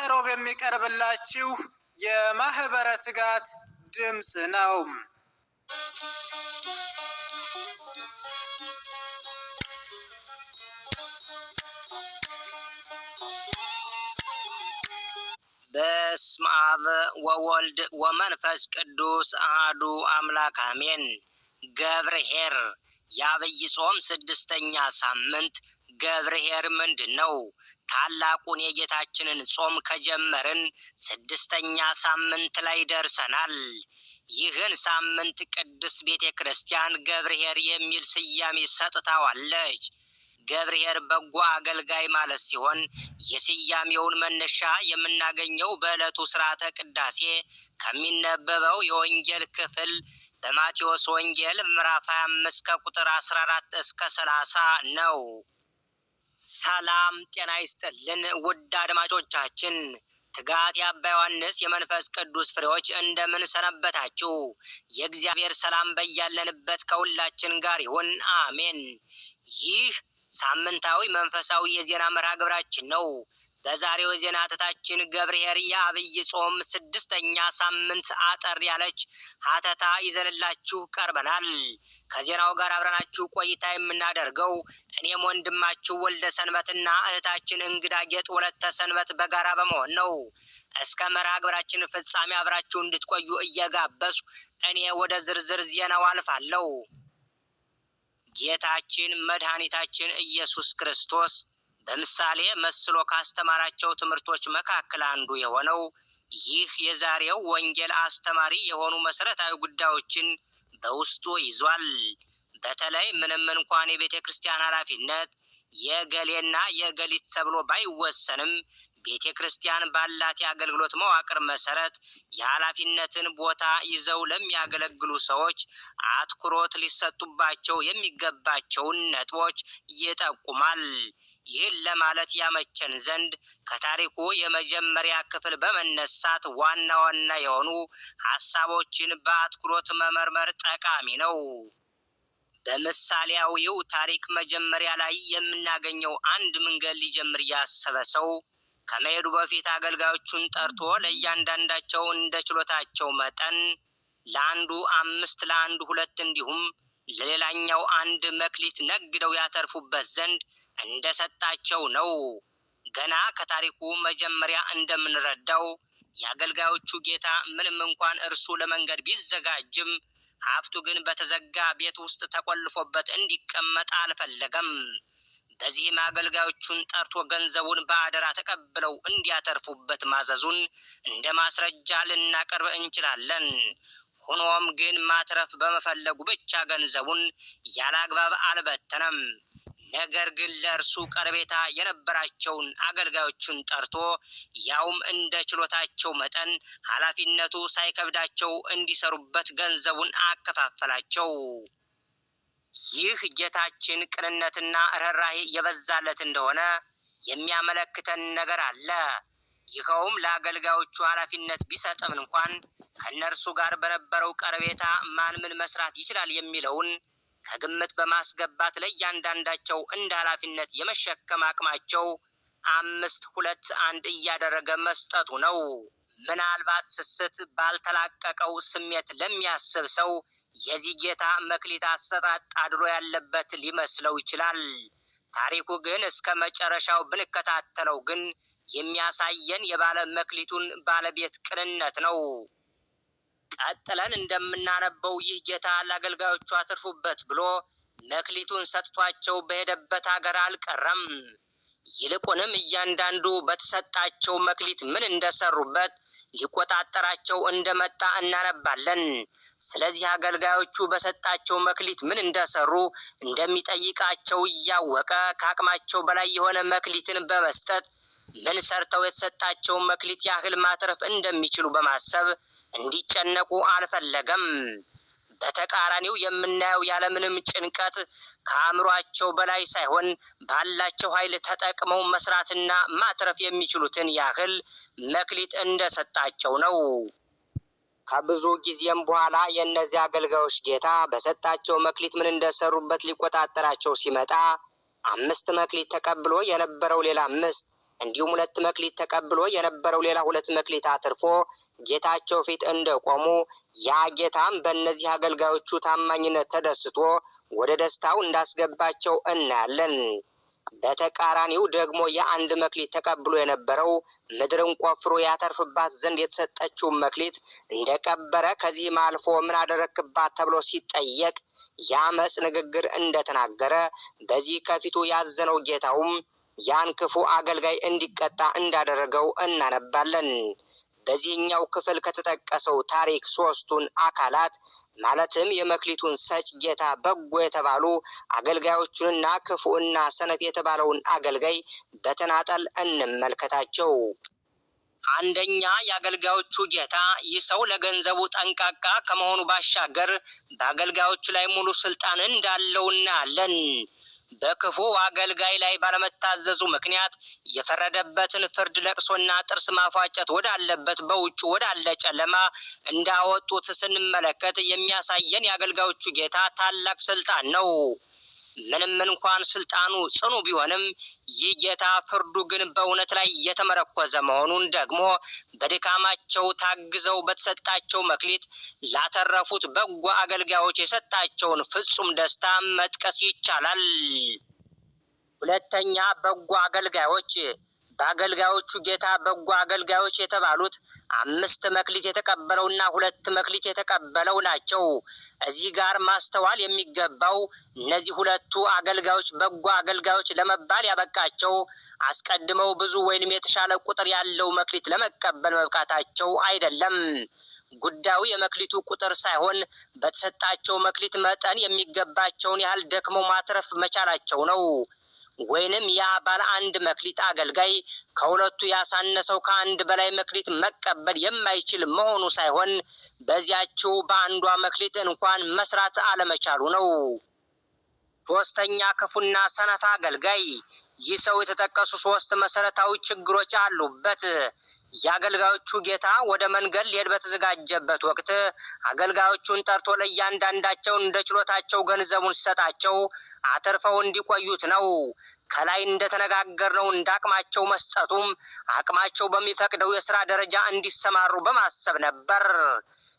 ዘወትር ሮብ የሚቀርብላችሁ የማህበረ ትጋት ድምጽ ነው። በስመ አብ ወወልድ ወመንፈስ ቅዱስ አሐዱ አምላክ አሜን። ገብርኄር የዐቢይ ጾም ስድስተኛ ሳምንት። ገብርኄር ምንድን ነው? ታላቁን የጌታችንን ጾም ከጀመርን ስድስተኛ ሳምንት ላይ ደርሰናል። ይህን ሳምንት ቅድስት ቤተ ክርስቲያን ገብርኄር የሚል ስያሜ ሰጥታዋለች። ገብርኄር በጎ አገልጋይ ማለት ሲሆን የስያሜውን መነሻ የምናገኘው በዕለቱ ሥርዓተ ቅዳሴ ከሚነበበው የወንጌል ክፍል በማቴዎስ ወንጌል ምዕራፍ 25 ከቁጥር 14 እስከ 30 ነው። ሰላም ጤና ይስጥልን ውድ አድማጮቻችን፣ ትጋት የአባ ዮሐንስ የመንፈስ ቅዱስ ፍሬዎች እንደምን ሰነበታችሁ? የእግዚአብሔር ሰላም በያለንበት ከሁላችን ጋር ይሁን፣ አሜን። ይህ ሳምንታዊ መንፈሳዊ የዜና መርሃ ግብራችን ነው። በዛሬው የዜና ሀተታችን ገብርኄር የዐቢይ ጾም ስድስተኛ ሳምንት አጠር ያለች ሀተታ ይዘንላችሁ ቀርበናል። ከዜናው ጋር አብረናችሁ ቆይታ የምናደርገው እኔም ወንድማችሁ ወልደ ሰንበትና እህታችን እንግዳ ጌጥ ወለተ ሰንበት በጋራ በመሆን ነው። እስከ መርሃ ግብራችን ፍጻሜ አብራችሁ እንድትቆዩ እየጋበዝኩ እኔ ወደ ዝርዝር ዜናው አልፋለሁ። ጌታችን መድኃኒታችን ኢየሱስ ክርስቶስ በምሳሌ መስሎ ካስተማራቸው ትምህርቶች መካከል አንዱ የሆነው ይህ የዛሬው ወንጌል አስተማሪ የሆኑ መሰረታዊ ጉዳዮችን በውስጡ ይዟል። በተለይ ምንም እንኳን የቤተ ክርስቲያን ኃላፊነት የገሌና የገሊት ተብሎ ባይወሰንም ቤተ ክርስቲያን ባላት የአገልግሎት መዋቅር መሰረት የኃላፊነትን ቦታ ይዘው ለሚያገለግሉ ሰዎች አትኩሮት ሊሰጡባቸው የሚገባቸውን ነጥቦች ይጠቁማል። ይህን ለማለት ያመቸን ዘንድ ከታሪኩ የመጀመሪያ ክፍል በመነሳት ዋና ዋና የሆኑ ሀሳቦችን በአትኩሮት መመርመር ጠቃሚ ነው። በምሳሌያዊው ታሪክ መጀመሪያ ላይ የምናገኘው አንድ መንገድ ሊጀምር ያሰበ ሰው ከመሄዱ በፊት አገልጋዮቹን ጠርቶ ለእያንዳንዳቸው እንደ ችሎታቸው መጠን ለአንዱ 5 ለአንዱ 2 እንዲሁም ለሌላኛው 1 መክሊት ነግደው ያተርፉበት ዘንድ እንደሰጣቸው ነው። ገና ከታሪኩ መጀመሪያ እንደምንረዳው የአገልጋዮቹ ጌታ ምንም እንኳን እርሱ ለመንገድ ቢዘጋጅም ሀብቱ ግን በተዘጋ ቤት ውስጥ ተቆልፎበት እንዲቀመጥ አልፈለገም። በዚህም አገልጋዮቹን ጠርቶ ገንዘቡን በአደራ ተቀብለው እንዲያተርፉበት ማዘዙን እንደ ማስረጃ ልናቀርብ እንችላለን። ሆኖም ግን ማትረፍ በመፈለጉ ብቻ ገንዘቡን ያለ አግባብ አልበተነም። ነገር ግን ለእርሱ ቀረቤታ የነበራቸውን አገልጋዮቹን ጠርቶ ያውም እንደ ችሎታቸው መጠን ኃላፊነቱ ሳይከብዳቸው እንዲሰሩበት ገንዘቡን አከፋፈላቸው። ይህ ጌታችን ቅንነትና ርኅራኄ የበዛለት እንደሆነ የሚያመለክተን ነገር አለ። ይኸውም ለአገልጋዮቹ ኃላፊነት ቢሰጥም እንኳን ከእነርሱ ጋር በነበረው ቀረቤታ ማን ምን መስራት ይችላል የሚለውን ከግምት በማስገባት ለእያንዳንዳቸው እንደ ኃላፊነት የመሸከም አቅማቸው 5 2 1 እያደረገ መስጠቱ ነው። ምናልባት ስስት ባልተላቀቀው ስሜት ለሚያስብ ሰው የዚህ ጌታ መክሊት አሰጣጥ አድሎ ያለበት ሊመስለው ይችላል። ታሪኩ ግን እስከ መጨረሻው ብንከታተለው ግን የሚያሳየን የባለ መክሊቱን ባለቤት ቅንነት ነው። ቀጥለን እንደምናነበው ይህ ጌታ ለአገልጋዮቹ አትርፉበት ብሎ መክሊቱን ሰጥቷቸው በሄደበት ሀገር አልቀረም። ይልቁንም እያንዳንዱ በተሰጣቸው መክሊት ምን እንደሰሩበት ሊቆጣጠራቸው እንደመጣ እናነባለን። ስለዚህ አገልጋዮቹ በሰጣቸው መክሊት ምን እንደሰሩ እንደሚጠይቃቸው እያወቀ ከአቅማቸው በላይ የሆነ መክሊትን በመስጠት ምን ሰርተው የተሰጣቸው መክሊት ያህል ማትረፍ እንደሚችሉ በማሰብ እንዲጨነቁ አልፈለገም። በተቃራኒው የምናየው ያለምንም ጭንቀት ከአእምሯቸው በላይ ሳይሆን ባላቸው ኃይል ተጠቅመው መስራትና ማትረፍ የሚችሉትን ያህል መክሊት እንደሰጣቸው ነው። ከብዙ ጊዜም በኋላ የእነዚህ አገልጋዮች ጌታ በሰጣቸው መክሊት ምን እንደሰሩበት ሊቆጣጠራቸው ሲመጣ 5 መክሊት ተቀብሎ የነበረው ሌላ 5 እንዲሁም 2 መክሊት ተቀብሎ የነበረው ሌላ 2 መክሊት አትርፎ ጌታቸው ፊት እንደቆሙ ያ ጌታም በእነዚህ አገልጋዮቹ ታማኝነት ተደስቶ ወደ ደስታው እንዳስገባቸው እናያለን። በተቃራኒው ደግሞ የ1 መክሊት ተቀብሎ የነበረው ምድርን ቆፍሮ ያተርፍባት ዘንድ የተሰጠችውን መክሊት እንደቀበረ ከዚህም አልፎ ምን አደረክባት ተብሎ ሲጠየቅ የአመፅ ንግግር እንደተናገረ በዚህ ከፊቱ ያዘነው ጌታውም ያን ክፉ አገልጋይ እንዲቀጣ እንዳደረገው እናነባለን። በዚህኛው ክፍል ከተጠቀሰው ታሪክ 3ቱን አካላት ማለትም የመክሊቱን ሰጭ ጌታ፣ በጎ የተባሉ አገልጋዮቹንና ክፉና ሰነፍ የተባለውን አገልጋይ በተናጠል እንመልከታቸው። አንደኛ፣ የአገልጋዮቹ ጌታ። ይህ ሰው ለገንዘቡ ጠንቃቃ ከመሆኑ ባሻገር በአገልጋዮቹ ላይ ሙሉ ስልጣን እንዳለው እናያለን። በክፉ አገልጋይ ላይ ባለመታዘዙ ምክንያት የፈረደበትን ፍርድ ለቅሶና ጥርስ ማፋጨት ወዳለበት በውጭ ወዳለ ጨለማ እንዳወጡት ስንመለከት የሚያሳየን የአገልጋዮቹ ጌታ ታላቅ ስልጣን ነው። ምንም እንኳን ስልጣኑ ጽኑ ቢሆንም ይህ ጌታ ፍርዱ ግን በእውነት ላይ የተመረኮዘ መሆኑን ደግሞ በድካማቸው ታግዘው በተሰጣቸው መክሊት ላተረፉት በጎ አገልጋዮች የሰጣቸውን ፍጹም ደስታ መጥቀስ ይቻላል። ሁለተኛ፣ በጎ አገልጋዮች። በአገልጋዮቹ ጌታ በጎ አገልጋዮች የተባሉት 5 መክሊት የተቀበለውና 2 መክሊት የተቀበለው ናቸው። እዚህ ጋር ማስተዋል የሚገባው እነዚህ 2ቱ አገልጋዮች በጎ አገልጋዮች ለመባል ያበቃቸው አስቀድመው ብዙ ወይንም የተሻለ ቁጥር ያለው መክሊት ለመቀበል መብቃታቸው አይደለም። ጉዳዩ የመክሊቱ ቁጥር ሳይሆን በተሰጣቸው መክሊት መጠን የሚገባቸውን ያህል ደክመው ማትረፍ መቻላቸው ነው። ወይንም ያ ባለ 1 መክሊት አገልጋይ ከሁለቱ ያሳነሰው ከ1 በላይ መክሊት መቀበል የማይችል መሆኑ ሳይሆን በዚያችው በአንዷ መክሊት እንኳን መስራት አለመቻሉ ነው። ሶስተኛ፣ ክፉና ሰነፍ አገልጋይ። ይህ ሰው የተጠቀሱ 3 መሰረታዊ ችግሮች አሉበት። የአገልጋዮቹ ጌታ ወደ መንገድ ሊሄድ በተዘጋጀበት ወቅት አገልጋዮቹን ጠርቶ ለእያንዳንዳቸው እንደ ችሎታቸው ገንዘቡን ሲሰጣቸው አተርፈው እንዲቆዩት ነው። ከላይ እንደተነጋገርነው እንዳቅማቸው መስጠቱም አቅማቸው በሚፈቅደው የሥራ ደረጃ እንዲሰማሩ በማሰብ ነበር።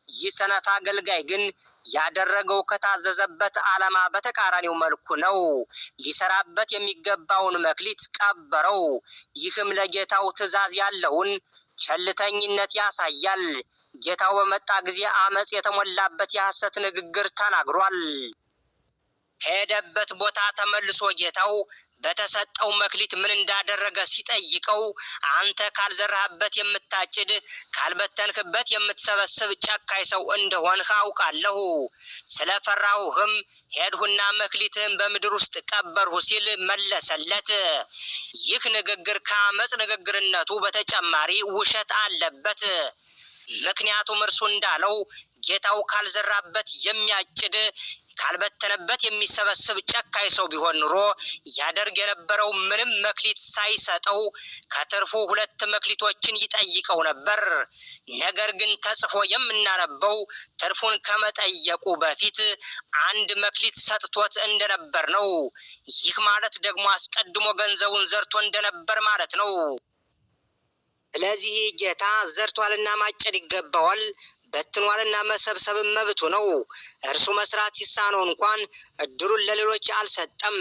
ይህ ሰነፍ አገልጋይ ግን ያደረገው ከታዘዘበት ዓላማ በተቃራኒው መልኩ ነው። ሊሰራበት የሚገባውን መክሊት ቀበረው። ይህም ለጌታው ትእዛዝ ያለውን ቸልተኝነት ያሳያል። ጌታው በመጣ ጊዜ አመፅ የተሞላበት የሐሰት ንግግር ተናግሯል። ከሄደበት ቦታ ተመልሶ ጌታው በተሰጠው መክሊት ምን እንዳደረገ ሲጠይቀው አንተ ካልዘራህበት የምታጭድ ካልበተንክበት የምትሰበስብ ጨካኝ ሰው እንደሆንህ አውቃለሁ። ስለፈራሁህም ሄድሁና መክሊትህን በምድር ውስጥ ቀበርሁ ሲል መለሰለት። ይህ ንግግር ከአመፅ ንግግርነቱ በተጨማሪ ውሸት አለበት። ምክንያቱም እርሱ እንዳለው ጌታው ካልዘራበት የሚያጭድ ካልበተነበት የሚሰበስብ ጨካኝ ሰው ቢሆን ኑሮ ያደርግ የነበረው ምንም መክሊት ሳይሰጠው ከትርፉ 2 መክሊቶችን ይጠይቀው ነበር። ነገር ግን ተጽፎ የምናነበው ትርፉን ከመጠየቁ በፊት 1 መክሊት ሰጥቶት እንደነበር ነው። ይህ ማለት ደግሞ አስቀድሞ ገንዘቡን ዘርቶ እንደነበር ማለት ነው። ስለዚህ ጌታ ዘርቷልና ማጨድ ይገባዋል፣ በትኗልና መሰብሰብም መብቱ ነው። እርሱ መስራት ሲሳነው እንኳን እድሉን ለሌሎች አልሰጠም።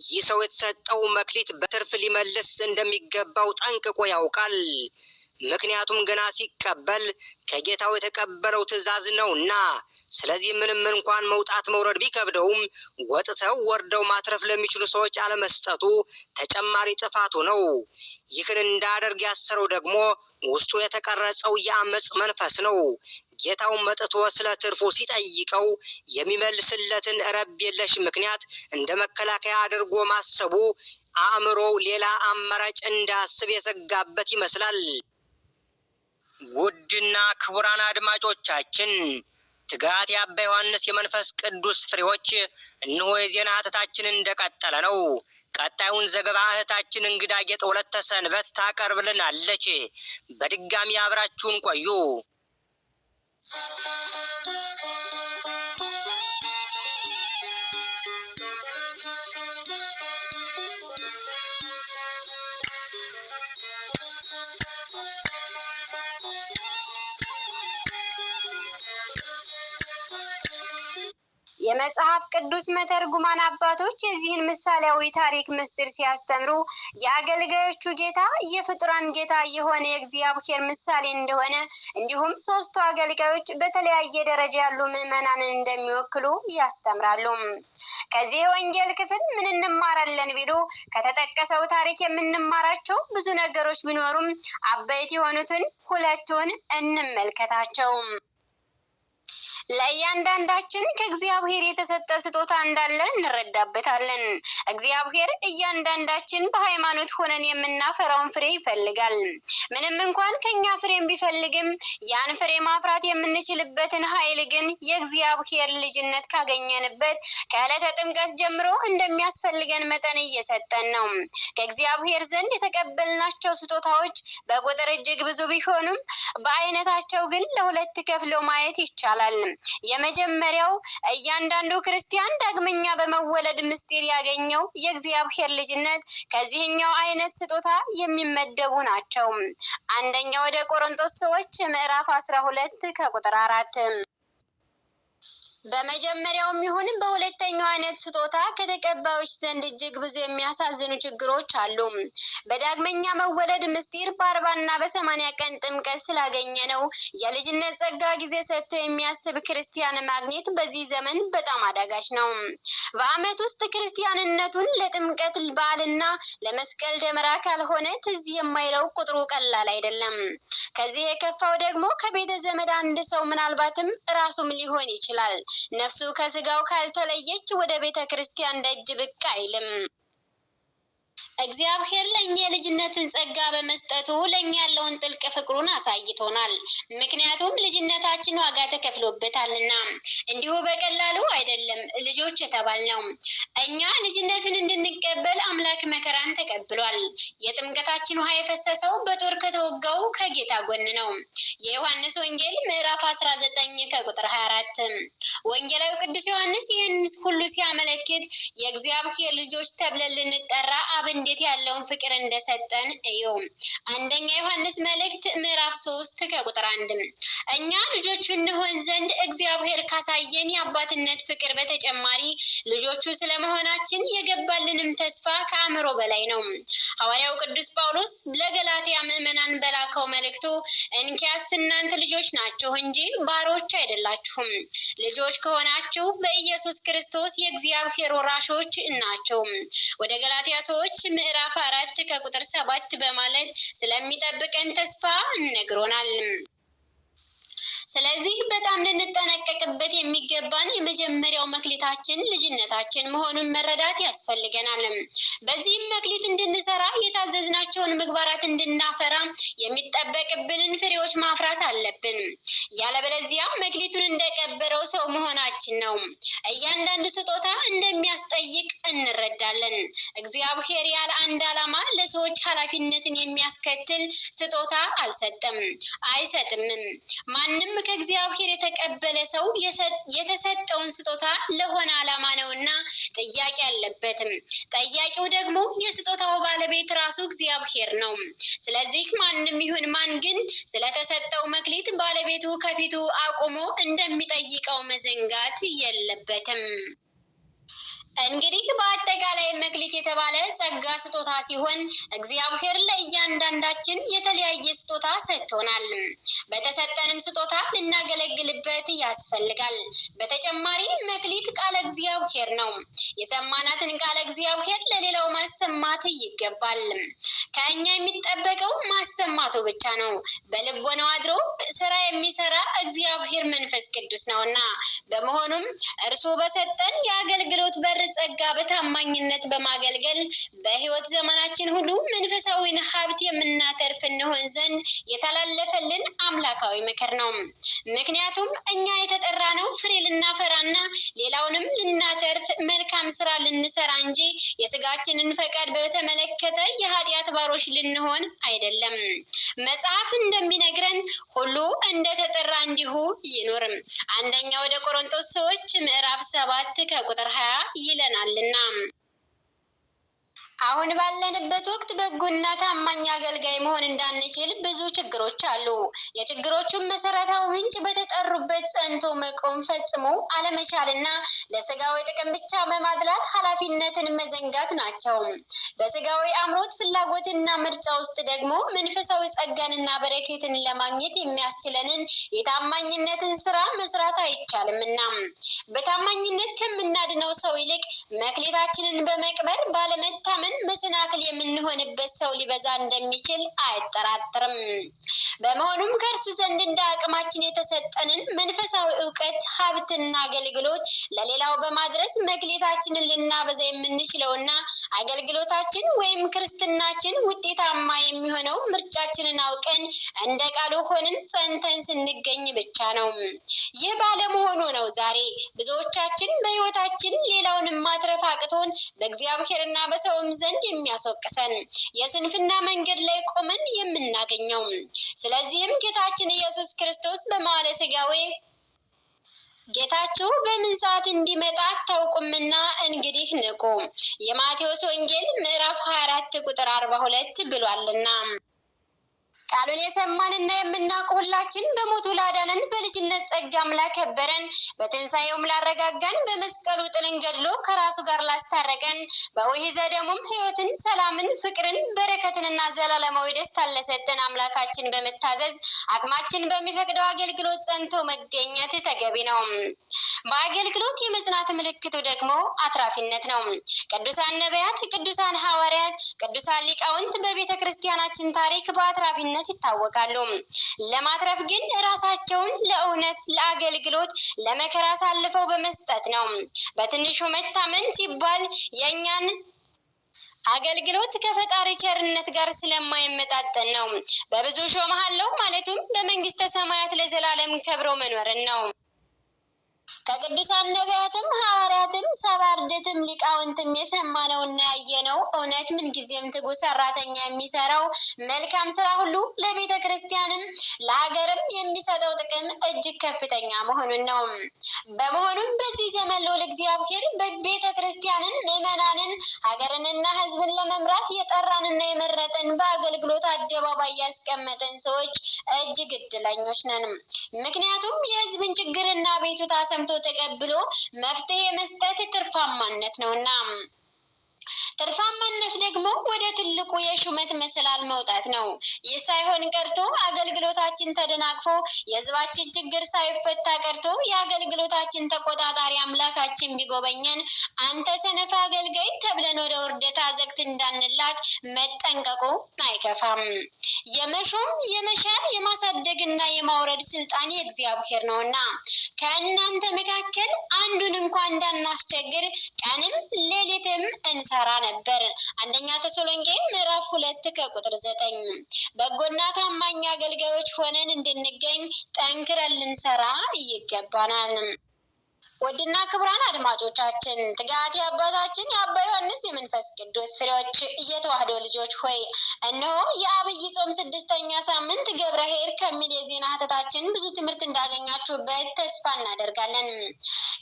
ይህ ሰው የተሰጠው መክሊት በትርፍ ሊመልስ እንደሚገባው ጠንቅቆ ያውቃል። ምክንያቱም ገና ሲቀበል ከጌታው የተቀበለው ትእዛዝ ነውና። ስለዚህ ምንም እንኳን መውጣት መውረድ ቢከብደውም ወጥተው ወርደው ማትረፍ ለሚችሉ ሰዎች አለመስጠቱ ተጨማሪ ጥፋቱ ነው። ይህን እንዳደርግ ያሰረው ደግሞ ውስጡ የተቀረጸው የአመፅ መንፈስ ነው። ጌታው መጥቶ ስለ ትርፉ ሲጠይቀው የሚመልስለትን ረብ የለሽ ምክንያት እንደ መከላከያ አድርጎ ማሰቡ አእምሮው ሌላ አማራጭ እንዳስብ የዘጋበት ይመስላል። ውድና ክቡራን አድማጮቻችን ትጋት የአባ ዮሐንስ የመንፈስ ቅዱስ ፍሬዎች እነሆ የዜና ሀተታችን እንደቀጠለ ነው። ቀጣዩን ዘገባ እህታችን እንግዳ ጌጥ ወለተ ሰንበት ታቀርብልናለች። በድጋሚ አብራችሁን ቆዩ። የመጽሐፍ ቅዱስ መተርጉማን አባቶች የዚህን ምሳሌያዊ ታሪክ ምስጢር ሲያስተምሩ የአገልጋዮቹ ጌታ የፍጡራን ጌታ የሆነ የእግዚአብሔር ምሳሌ እንደሆነ እንዲሁም ሶስቱ አገልጋዮች በተለያየ ደረጃ ያሉ ምዕመናንን እንደሚወክሉ ያስተምራሉ። ከዚህ የወንጌል ክፍል ምን እንማራለን ቢሉ ከተጠቀሰው ታሪክ የምንማራቸው ብዙ ነገሮች ቢኖሩም አበይት የሆኑትን ሁለቱን እንመልከታቸው። ለእያንዳንዳችን ከእግዚአብሔር የተሰጠ ስጦታ እንዳለ እንረዳበታለን። እግዚአብሔር እያንዳንዳችን በሃይማኖት ሆነን የምናፈራውን ፍሬ ይፈልጋል። ምንም እንኳን ከኛ ፍሬም ቢፈልግም ያን ፍሬ ማፍራት የምንችልበትን ኃይል ግን የእግዚአብሔር ልጅነት ካገኘንበት ከዕለተ ጥምቀት ጀምሮ እንደሚያስፈልገን መጠን እየሰጠን ነው። ከእግዚአብሔር ዘንድ የተቀበልናቸው ስጦታዎች በቁጥር እጅግ ብዙ ቢሆኑም በአይነታቸው ግን ለሁለት ከፍሎ ማየት ይቻላል። የመጀመሪያው እያንዳንዱ ክርስቲያን ዳግመኛ በመወለድ ምስጢር ያገኘው የእግዚአብሔር ልጅነት ከዚህኛው አይነት ስጦታ የሚመደቡ ናቸው። አንደኛ ወደ ቆሮንቶስ ሰዎች ምዕራፍ 12 ከቁጥር 4። በመጀመሪያውም ይሁን በሁለተኛው አይነት ስጦታ ከተቀባዮች ዘንድ እጅግ ብዙ የሚያሳዝኑ ችግሮች አሉ። በዳግመኛ መወለድ ምስጢር በ40 እና በ80 ቀን ጥምቀት ስላገኘ ነው የልጅነት ጸጋ ጊዜ ሰጥቶ የሚያስብ ክርስቲያን ማግኘት በዚህ ዘመን በጣም አዳጋች ነው። በዓመት ውስጥ ክርስቲያንነቱን ለጥምቀት በዓልና ለመስቀል ደመራ ካልሆነ ትዝ የማይለው ቁጥሩ ቀላል አይደለም። ከዚህ የከፋው ደግሞ ከቤተ ዘመድ አንድ ሰው ምናልባትም ራሱም ሊሆን ይችላል ነፍሱ ከስጋው ካልተለየች ወደ ቤተ ክርስቲያን ደጅ ብቅ አይልም። እግዚአብሔር ለእኛ የልጅነትን ጸጋ በመስጠቱ ለእኛ ያለውን ጥልቅ ፍቅሩን አሳይቶናል። ምክንያቱም ልጅነታችን ዋጋ ተከፍሎበታልና፣ እንዲሁ በቀላሉ አይደለም ልጆች የተባልነው። እኛ ልጅነትን እንድንቀበል አምላክ መከራን ተቀብሏል። የጥምቀታችን ውሃ የፈሰሰው በጦር ከተወጋው ከጌታ ጎን ነው። የዮሐንስ ወንጌል ምዕራፍ 19 ከቁጥር 24። ወንጌላዊ ቅዱስ ዮሐንስ ይህን ሁሉ ሲያመለክት የእግዚአብሔር ልጆች ተብለን ልንጠራ አብ እንዴት ያለውን ፍቅር እንደሰጠን እዩ። አንደኛ ዮሐንስ መልእክት ምዕራፍ 3 ከቁጥር 1። እኛ ልጆቹ እንሆን ዘንድ እግዚአብሔር ካሳየን የአባትነት ፍቅር በተጨማሪ ልጆቹ ስለመሆናችን የገባልንም ተስፋ ከአእምሮ በላይ ነው። ሐዋርያው ቅዱስ ጳውሎስ ለገላትያ ምዕመናን በላከው መልእክቱ እንኪያስ እናንተ ልጆች ናችሁ እንጂ ባሮች አይደላችሁም፣ ልጆች ከሆናችሁ በኢየሱስ ክርስቶስ የእግዚአብሔር ወራሾች ናቸው። ወደ ገላትያ ሰዎች ምዕራፍ 4 ከቁጥር 7 በማለት ስለሚጠብቀን ተስፋ ነግሮናል። ስለዚህ በጣም ልንጠነቀቅበት የሚገባን የመጀመሪያው መክሊታችን ልጅነታችን መሆኑን መረዳት ያስፈልገናል። በዚህም መክሊት እንድንሰራ የታዘዝናቸውን ምግባራት እንድናፈራ የሚጠበቅብንን ፍሬዎች ማፍራት አለብን። ያለበለዚያ መክሊቱን እንደቀበረው ሰው መሆናችን ነው። እያንዳንዱ ስጦታ እንደሚያስጠይቅ እንረዳለን። እግዚአብሔር ያለ አንድ ዓላማ ለሰዎች ኃላፊነትን የሚያስከትል ስጦታ አልሰጠም፣ አይሰጥምም። ማንም ከእግዚአብሔር የተቀበለ ሰው የተሰጠውን ስጦታ ለሆነ ዓላማ ነውና ጥያቄ አለበትም። ጠያቂው ደግሞ የስጦታው ባለቤት ራሱ እግዚአብሔር ነው። ስለዚህ ማንም ይሁን ማን ግን ስለተሰጠው መክሊት ባለቤቱ ከፊቱ አቁሞ እንደሚጠይቀው መዘንጋት የለበትም። እንግዲህ በአጠቃላይ መክሊት የተባለ ጸጋ ስጦታ ሲሆን እግዚአብሔር ለእያንዳንዳችን የተለያየ ስጦታ ሰጥቶናል። በተሰጠንም ስጦታ ልናገለግልበት ያስፈልጋል። በተጨማሪ መክሊት ቃለ እግዚአብሔር ነው። የሰማናትን ቃለ እግዚአብሔር ለሌላው ማሰማት ይገባል። ከእኛ የሚጠበቀው ማሰማቱ ብቻ ነው። በልቦናው አድሮ ስራ የሚሰራ እግዚአብሔር መንፈስ ቅዱስ ነውና፣ በመሆኑም እርሱ በሰጠን የአገልግሎት በር ጸጋ በታማኝነት በማገልገል በሕይወት ዘመናችን ሁሉ መንፈሳዊን ሀብት የምናተርፍ እንሆን ዘንድ የተላለፈልን አምላካዊ ምክር ነው። ምክንያቱም እኛ የተጠራነው ፍሬ ልናፈራና ሌላውንም ልናተርፍ መልካም ስራ ልንሰራ እንጂ የስጋችንን ፈቃድ በተመለከተ የኃጢአት ባሮች ልንሆን አይደለም። መጽሐፍ እንደሚነግረን ሁሉ እንደተጠራ እንዲሁ ይኑር። አንደኛ ወደ ቆሮንቶስ ሰዎች ምዕራፍ 7 ከቁጥር 20 ይለናልና። አሁን ባለንበት ወቅት በጎና ታማኝ አገልጋይ መሆን እንዳንችል ብዙ ችግሮች አሉ። የችግሮቹን መሰረታዊ ምንጭ በተጠሩበት ጸንቶ መቆም ፈጽሞ አለመቻልና ለስጋዊ ጥቅም ብቻ በማድላት ኃላፊነትን መዘንጋት ናቸው። በስጋዊ አምሮት ፍላጎትና ምርጫ ውስጥ ደግሞ መንፈሳዊ ጸጋንና በረከትን ለማግኘት የሚያስችለንን የታማኝነትን ስራ መስራት አይቻልምና በታማኝነት ከምናድነው ሰው ይልቅ መክሊታችንን በመቅበር ባለመታመን መሰናክል የምንሆንበት ሰው ሊበዛ እንደሚችል አይጠራጠርም። በመሆኑም ከእርሱ ዘንድ እንደ አቅማችን የተሰጠንን መንፈሳዊ እውቀት፣ ሀብትና አገልግሎት ለሌላው በማድረስ መክሊታችንን ልናበዛ የምንችለውና አገልግሎታችን ወይም ክርስትናችን ውጤታማ የሚሆነው ምርጫችንን አውቀን እንደ ቃሉ ሆነን ጸንተን ስንገኝ ብቻ ነው። ይህ ባለመሆኑ ነው ዛሬ ብዙዎቻችን በሕይወታችን ሌላውን ማትረፍ አቅቶን በእግዚአብሔርና በሰውም ዘንድ የሚያስወቅሰን የስንፍና መንገድ ላይ ቆመን የምናገኘው። ስለዚህም ጌታችን ኢየሱስ ክርስቶስ በመዋዕለ ሥጋዌ ጌታችሁ በምን ሰዓት እንዲመጣ አታውቁምና እንግዲህ ንቁ፣ የማቴዎስ ወንጌል ምዕራፍ 24 ቁጥር 42 ብሏልና። ቃሉን የሰማንና የምናውቅ ሁላችን በሞቱ ላዳነን በልጅነት ጸጋም ላከበረን በትንሣኤውም ላረጋጋን በመስቀሉ ጥልን ገድሎ ከራሱ ጋር ላስታረቀን በውሒዘ ደሙም ሕይወትን፣ ሰላምን፣ ፍቅርን፣ በረከትንና ዘላለማዊ ደስታን ለሰጠን አምላካችን በመታዘዝ አቅማችን በሚፈቅደው አገልግሎት ጸንቶ መገኘት ተገቢ ነው። በአገልግሎት የመጽናት ምልክቱ ደግሞ አትራፊነት ነው። ቅዱሳን ነቢያት፣ ቅዱሳን ሐዋርያት፣ ቅዱሳን ሊቃውንት በቤተ ክርስቲያናችን ታሪክ በአትራፊነት ይታወቃሉ። ለማትረፍ ግን ራሳቸውን ለእውነት፣ ለአገልግሎት፣ ለመከራ አሳልፈው በመስጠት ነው። በትንሹ መታመን ሲባል የእኛን አገልግሎት ከፈጣሪ ቸርነት ጋር ስለማይመጣጠን ነው። በብዙ ሾመሃለሁ ማለቱም በመንግስተ ሰማያት ለዘላለም ከብሮ መኖርን ነው። ከቅዱሳን ነቢያትም ሐዋርያትም ሰብዓ አርድእትም ሊቃውንትም የሰማነውና ያየነው እውነት ምንጊዜም ትጉ ሰራተኛ የሚሰራው መልካም ስራ ሁሉ ለቤተ ክርስቲያንም ለሀገርም የሚሰጠው ጥቅም እጅግ ከፍተኛ መሆኑን ነው። በመሆኑም በዚህ ዘመን ልዑል እግዚአብሔር በቤተ ክርስቲያንን፣ ምዕመናንን፣ ሀገርንና ሕዝብን ለመምራት የጠራንና የመረጠን በአገልግሎት አደባባይ ያስቀመጠን ሰዎች እጅግ እድለኞች ነን። ምክንያቱም የሕዝብን ችግርና ቤቱታ ሰምቶ ተቀብሎ መፍትሄ መስጠት ትርፋማነት ነውና። ትርፋማነት ደግሞ ወደ ትልቁ የሹመት መሰላል መውጣት ነው። ይህ ሳይሆን ቀርቶ አገልግሎታችን ተደናቅፎ የሕዝባችን ችግር ሳይፈታ ቀርቶ የአገልግሎታችን ተቆጣጣሪ አምላካችን ቢጎበኘን አንተ ሰነፍ አገልጋይ ተብለን ወደ ውርደት አዘቅት እንዳንላክ መጠንቀቁ አይከፋም። የመሾም፣ የመሻር፣ የማሳደግና የማውረድ ስልጣን የእግዚአብሔር ነውና ከእናንተ መካከል አንዱን እንኳን እንዳናስቸግር ቀንም ሌሊትም እንሰራ ነበር። አንደኛ ተሰሎንቄ ምዕራፍ 2 ከቁጥር 9። በጎና ታማኝ አገልጋዮች ሆነን እንድንገኝ ጠንክረን ልንሰራ ይገባናል። ውድና ክቡራን አድማጮቻችን ትጋት የአባታችን የአባ ዮሐንስ የመንፈስ ቅዱስ ፍሬዎች የተዋህዶ ልጆች ሆይ እነሆ የዐቢይ ጾም 6ኛ ሳምንት ገብረ ኄር ከሚል የዜና ሀተታችን ብዙ ትምህርት እንዳገኛችሁበት ተስፋ እናደርጋለን።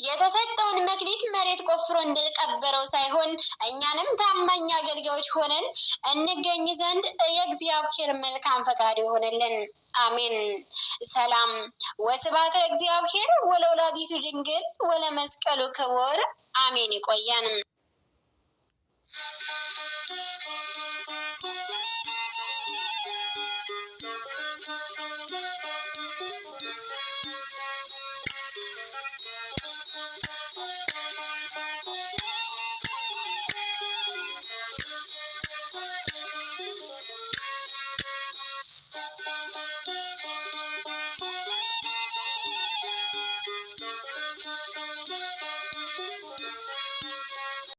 የተሰጠውን መክሊት መሬት ቆፍሮ እንደቀበረው ሳይሆን እኛንም ታማኝ አገልጋዮች ሆነን እንገኝ ዘንድ የእግዚአብሔር መልካም ፈቃድ ይሆንልን። አሜን። ሰላም ወስብሐት ለእግዚአብሔር ወለወላዲቱ ድንግል ወለመስቀሉ ክቡር አሜን። ይቆየን።